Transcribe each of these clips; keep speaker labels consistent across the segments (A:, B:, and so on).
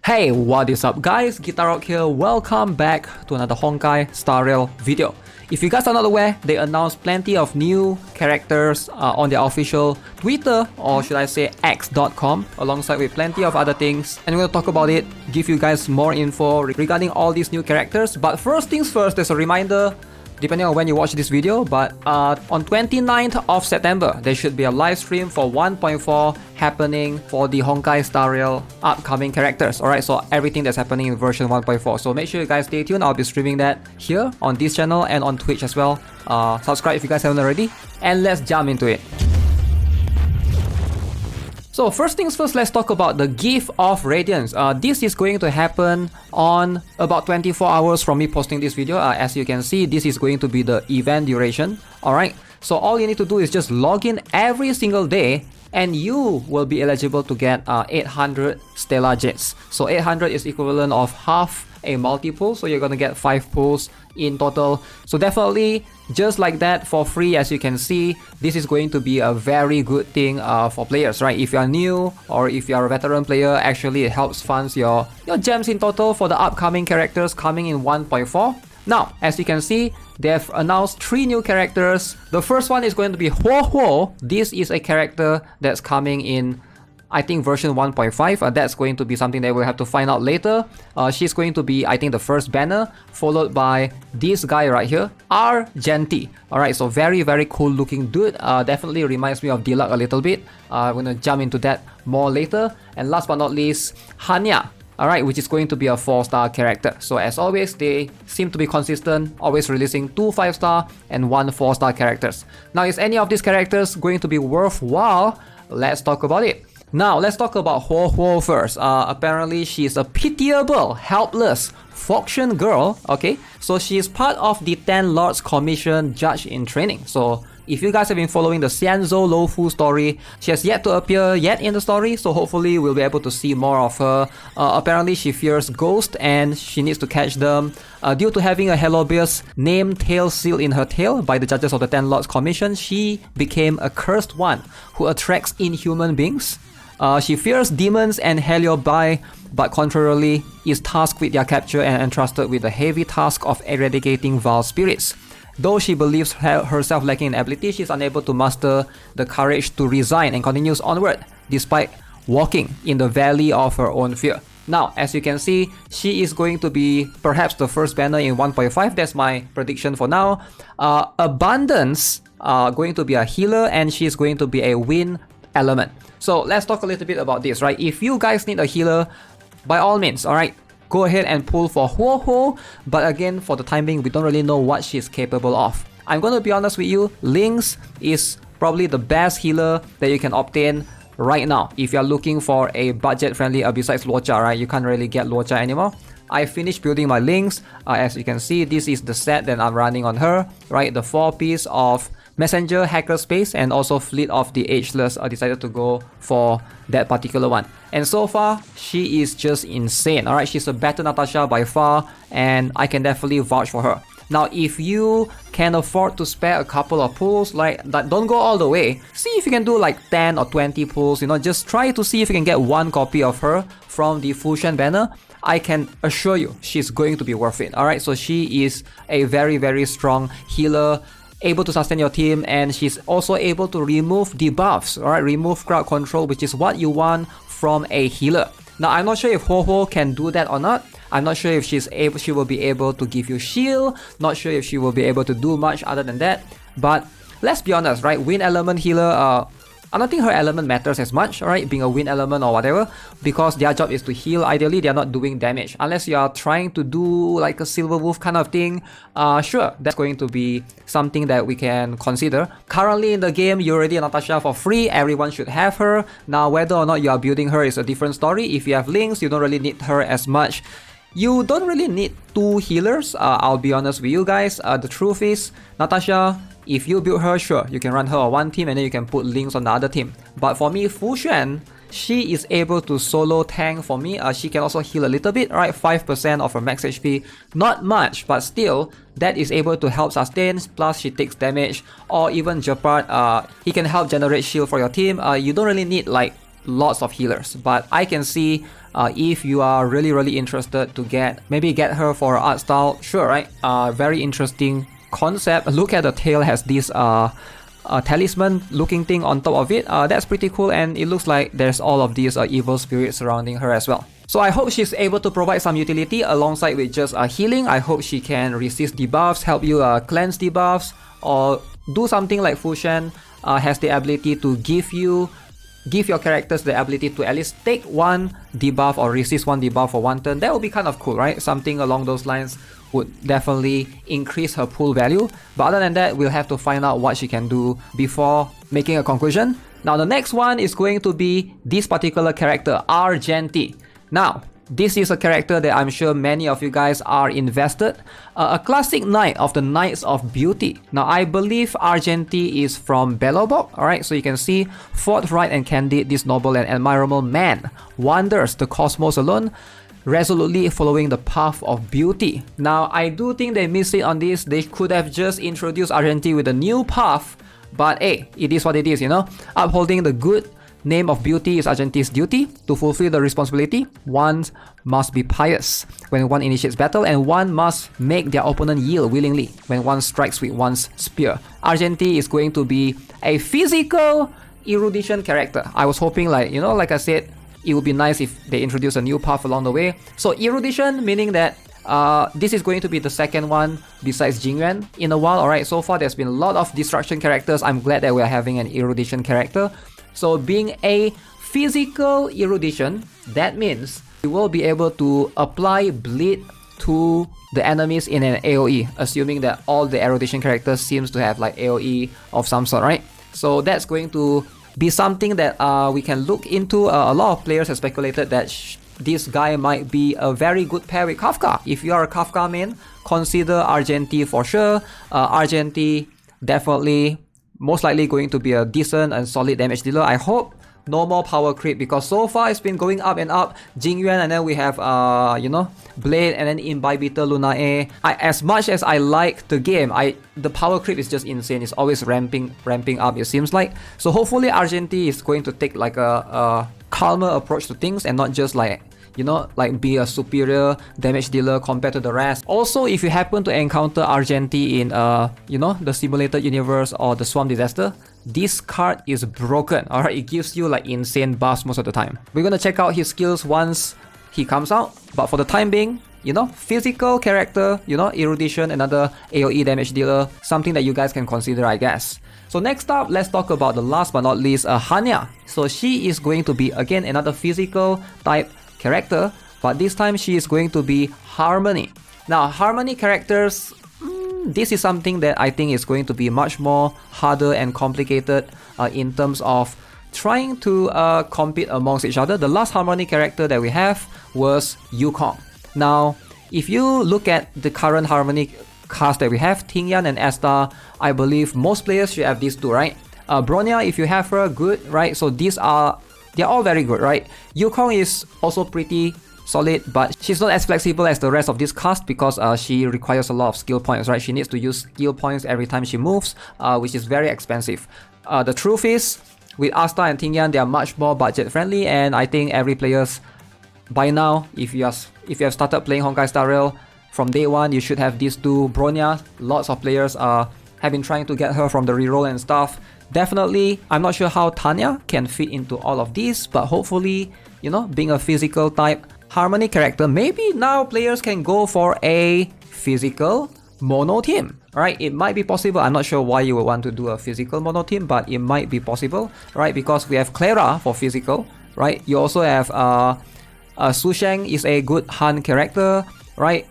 A: Hey, what is up guys? GuitarRock here. Welcome back to another Honkai Star Rail video. If you guys are not aware, they announced plenty of new characters on their official Twitter, or should I say X.com, alongside with plenty of other things. And we're going to talk about it, give you guys more info regarding all these new characters. But first things first, there's a reminder, depending on when you watch this video, but on 29th of September, there should be a live stream for 1.4 happening for the Honkai Star Rail upcoming characters. Alright, so everything that's happening in version 1.4. So make sure you guys stay tuned. I'll be streaming that here on this channel and on Twitch as well. Subscribe if you guys haven't already. And let's jump into it. So first things first, let's talk about the GIF of Radiance. This is going to happen on about 24 hours from me posting this video. As you can see, this is going to be the event duration. Alright, so all you need to do is just log in every single day and you will be eligible to get 800 Stellar Jets. So 800 is equivalent of half a multi-pull, so you're gonna get 5 pulls in total. So definitely just like that for free. As you can see, this is going to be a very good thing for players, right? If you're new or if you're a veteran player, actually it helps funds your gems in total for the upcoming characters coming in 1.4. Now, as you can see, they've announced 3 new characters. The first one is going to be HoHo. This is a character that's coming in, I think, version 1.5. That's going to be something that we'll have to find out later. She's going to be, I think, the first banner, followed by this guy right here, Argenti. Alright, so very, very cool looking dude. Definitely reminds me of Diluc a little bit. I'm gonna jump into that more later. And last but not least, HANYA. Alright, which is going to be a 4-star character. So as always, they seem to be consistent, always releasing 2 5-star and 1 4-star characters. Now, is any of these characters going to be worthwhile? Let's talk about it. Now, let's talk about HoHo first. Apparently, she's a pitiable, helpless Foxian girl, okay? So she's part of the 10 Lords Commission Judge in Training. So if you guys have been following the Xianzhou Luofu story, she has yet to appear yet in the story, so hopefully we'll be able to see more of her. Apparently she fears ghosts and she needs to catch them. Due to having a Helobius name tail seal in her tail by the judges of the 10 Lords Commission, she became a cursed one who attracts inhuman beings. She fears demons and Heliobi, but contrarily is tasked with their capture and entrusted with the heavy task of eradicating vile spirits. Though she believes herself lacking in ability, she is unable to muster the courage to resign and continues onward, despite walking in the valley of her own fear. Now, as you can see, she is going to be perhaps the first banner in 1.5. That's my prediction for now. Abundance going to be a healer, and she's going to be a wind element. So let's talk a little bit about this, right? If you guys need a healer, by all means, alright, go ahead and pull for HoHo, but again, for the time being, we don't really know what she's capable of. I'm gonna be honest with you, Lynx is probably the best healer that you can obtain right now. If you're looking for a budget-friendly, besides Luocha, right? You can't really get Luocha anymore. I finished building my Lynx. As you can see, this is the set that I'm running on her, right? The 4-piece of Messenger, Hacker Space, and also Fleet of the Ageless. I decided to go for that particular one. And so far, she is just insane. Alright, she's a better Natasha by far, and I can definitely vouch for her. Now, if you can afford to spare a couple of pulls, like that, don't go all the way. See if you can do like 10 or 20 pulls, just try to see if you can get 1 copy of her from the Fushan banner. I can assure you, she's going to be worth it. Alright, so she is a very, very strong healer, able to sustain your team, and she's also able to remove debuffs, alright, remove crowd control, which is what you want from a healer. Now, I'm not sure if HoHo can do that or not. I'm not sure if she will be able to give you shield, not sure if she will be able to do much other than that. But let's be honest, right, wind element healer, I don't think her element matters as much, alright, being a wind element or whatever, because their job is to heal. Ideally, they are not doing damage. Unless you are trying to do like a Silver Wolf kind of thing, sure, that's going to be something that we can consider. Currently in the game, you're already a Natasha for free. Everyone should have her. Now, whether or not you are building her is a different story. If you have Lynx, you don't really need her as much. You don't really need 2 healers, I'll be honest with you guys. The truth is, Natasha, if you build her, sure, you can run her on one team and then you can put Lynx on the other team. But for me, Fushan, she is able to solo tank for me. She can also heal a little bit, right? 5% of her max HP. Not much, but still, that is able to help sustain, plus she takes damage. Or even Japart, he can help generate shield for your team. You don't really need like lots of healers, but I can see If you are really interested to get her for art style, sure, right? Very interesting concept. Look at the tail, has this talisman looking thing on top of it. That's pretty cool, and it looks like there's all of these evil spirits surrounding her as well. So I hope she's able to provide some utility alongside with just healing. I hope she can resist debuffs, help you cleanse debuffs, or do something like Fushan has the ability to give your characters the ability to at least take one debuff or resist one debuff for one turn. That would be kind of cool, right? Something along those lines would definitely increase her pool value. But other than that, we'll have to find out what she can do before making a conclusion. Now the next one is going to be this particular character, Argenti. Now, this is a character that I'm sure many of you guys are invested. A classic knight of the Knights of Beauty. Now, I believe Argenti is from Belobog. Alright, so you can see, forthright and candid, this noble and admirable man wanders the cosmos alone, resolutely following the path of beauty. Now, I do think they missed it on this. They could have just introduced Argenti with a new path, but hey, it is what it is, you know. Upholding the good name of beauty is Argenti's duty. To fulfill the responsibility, one must be pious when one initiates battle, and one must make their opponent yield willingly when one strikes with one's spear. Argenti is going to be a physical erudition character. I was hoping, like, you know, like I said, it would be nice if they introduce a new path along the way. So erudition, meaning that this is going to be the second one besides Jingyuan in a while. Alright, so far there's been a lot of destruction characters. I'm glad that we're having an erudition character. So being a physical erudition, that means you will be able to apply bleed to the enemies in an AoE, assuming that all the erudition characters seems to have like AoE of some sort, right? So that's going to be something that we can look into. A lot of players have speculated that this guy might be a very good pair with Kafka. If you are a Kafka main, consider Argenti for sure. Argenti definitely most likely going to be a decent and solid damage dealer. I hope no more power creep, because so far it's been going up and up. Jingyuan, and then we have you know, Blade, and then Imbibitor Lunae. As much as I like the game, the power creep is just insane. It's always ramping up, it seems like. So hopefully Argenti is going to take like a calmer approach to things and not just like, you know, like be a superior damage dealer compared to the rest. Also, if you happen to encounter Argenti in you know, the simulated universe or the Swarm Disaster, this card is broken. Alright, it gives you like insane buffs most of the time. We're gonna check out his skills once he comes out, but for the time being, you know, physical character, you know, erudition, another AoE damage dealer, something that you guys can consider, I guess. So next up, let's talk about the last but not least, HANYA. So she is going to be again another physical type character, but this time she is going to be Harmony. Now, Harmony characters, this is something that I think is going to be much more harder and complicated in terms of trying to compete amongst each other. The last Harmony character that we have was Yukong. Now, if you look at the current Harmony cast that we have, Tingyan and Asta, I believe most players should have these two, right? Bronya, if you have her, good, right? So they're all very good, right? Yukong is also pretty solid, but she's not as flexible as the rest of this cast because she requires a lot of skill points, right? She needs to use skill points every time she moves, which is very expensive. The truth is, with Asta and Tingyan, they are much more budget friendly, and I think every players by now, if you have started playing Honkai Star Rail from day one, you should have these two. Bronya, lots of players have been trying to get her from the reroll and stuff. Definitely, I'm not sure how Tanya can fit into all of these, but hopefully, you know, being a physical type Harmony character, maybe now players can go for a physical mono team, right? It might be possible. I'm not sure why you would want to do a physical mono team, but it might be possible, right? Because we have Clara for physical, right? You also have Su Sheng is a good Han character, right?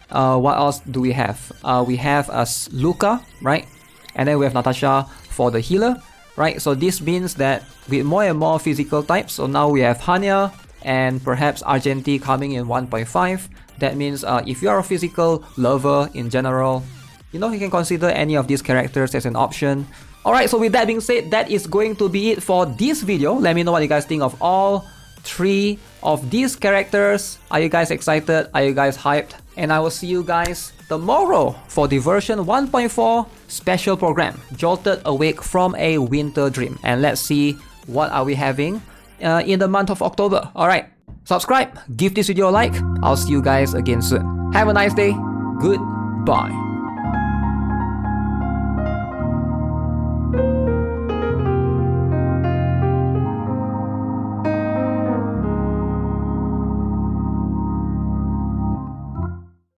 A: What else do we have? We have Luca, right? And then we have Natasha for the healer, right? So this means that with more and more physical types, so now we have HANYA and perhaps Argenti coming in 1.5. That means if you are a physical lover in general, you know, you can consider any of these characters as an option. Alright, so with that being said, that is going to be it for this video. Let me know what you guys think of all three of these characters. Are you guys excited? Are you guys hyped? And I will see you guys tomorrow for the version 1.4 special program, Jolted Awake from a Winter Dream. And let's see what are we having in the month of October. Alright, subscribe, give this video a like. I'll see you guys again soon. Have a nice day. Goodbye.